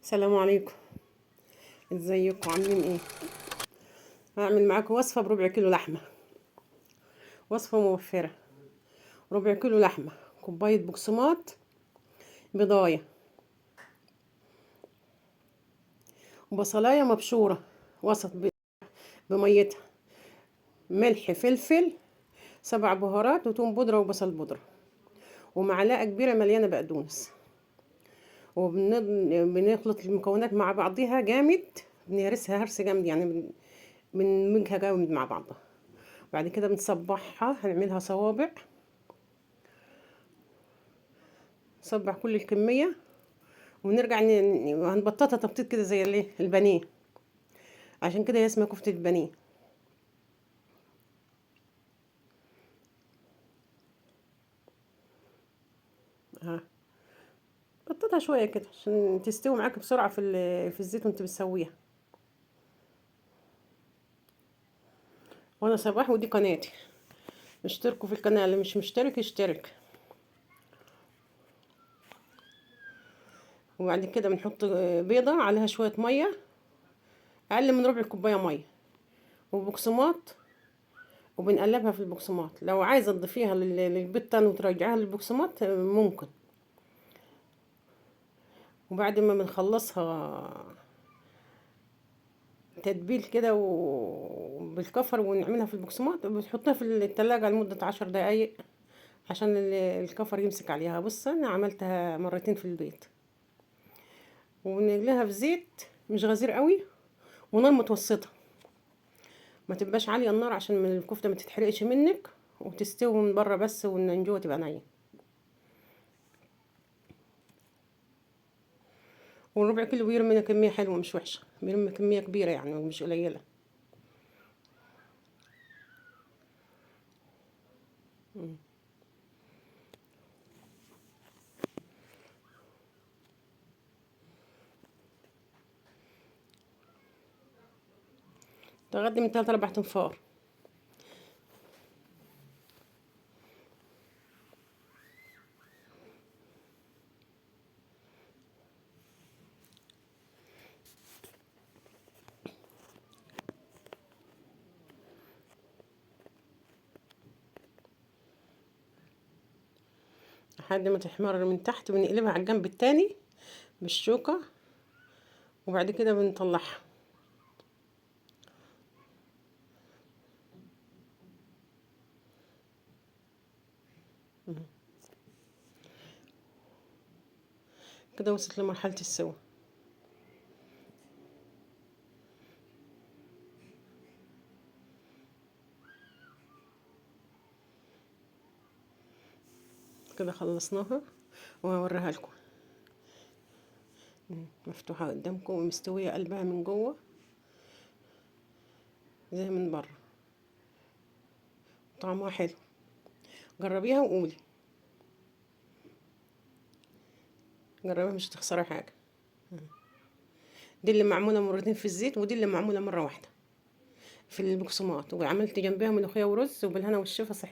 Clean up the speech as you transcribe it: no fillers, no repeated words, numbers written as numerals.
السلام عليكم. ازيكم عاملين ايه؟ هعمل معاكم وصفه بربع كيلو لحمه. وصفه موفره. ربع كيلو لحمه، كوبايه بقسماط، بضايه، وبصلايه مبشوره وسط بميتها، ملح، فلفل، 7 بهارات، وتوم بودره وبصل بودره، ومعلقه كبيره مليانه بقدونس. وبنخلط المكونات مع بعضيها جامد، بنهرسها هرس جامد، يعني بنمجها جامد مع بعضها. بعد كده بنصبحها، هنعملها صوابع، نصبح كل الكميه، ونرجع هنبططها تبطيط كده زي الايه البانيه، عشان كده هي اسمها كفتة البانيه. ها، بططها شويه كده عشان تستوي معاك بسرعه في الزيت وانت بتسويها. وانا صباح، ودي قناتي، اشتركوا في القناه، اللي مش مشترك يشترك. وبعد كده بنحط بيضه عليها شويه ميه، اقل من ربع كوبايه ميه، وبقسماط، وبنقلبها في البقسماط. لو عايزه تضيفيها للبيض تاني وترجعيها للبقسماط ممكن. وبعد ما بنخلصها تتبيل كده وبالكفر ونعملها في البقسماط، بتحطها في التلاجة لمدة 10 دقايق عشان الكفر يمسك عليها. بص انا عملتها مرتين في البيت. ونقليها في زيت مش غزير قوي، ونار متوسطة، ما تبقاش عالية النار عشان من الكفتة ما تتحرقش منك، وتستوي من بره بس، ومن جوه تبقى نية. والربع كيلو بيرمي كمية حلوة مش وحشة، بيرمي كمية كبيرة يعني مش قليلة. تغدي من 3 4 تنفار. لحد ما تحمر من تحت، بنقلبها على الجنب التاني بالشوكة، وبعد كده بنطلعها. كده وصلت لمرحلة السوا. كده خلصناها، وهوريها لكم مفتوحة قدامكم ومستوية قلبها من جوه زي من بره. طعمها حلو، جربيها وقولي. جربيها مش تخسري حاجة. دي اللي معمولة مرتين في الزيت، ودي اللي معمولة مرة واحدة في البقسماط، وعملت جنبها ملوخية ورز، وبالهنا والشفا. صحي.